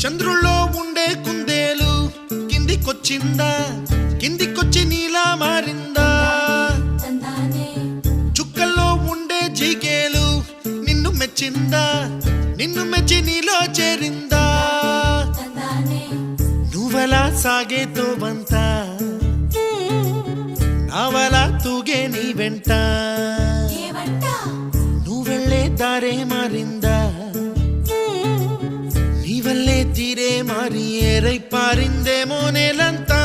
చంద్రుల్లో ఉండే కుందేలు కిందికొచ్చిందా, కిందికొచ్చి నీలా మారిందా? చుక్కల్లో ఉండే జీకేలు నిన్ను మెచ్చిందా, నిన్ను మెచ్చి నీలో చేరిందా? నువ్వలా సాగేతో బంత, నావలా తూగే నీ వెంట, నువ్వెళ్ళే దారే మారిందా, నీ వల్లే తీరే మారి ఏరై పారిందేమో నేలంతా.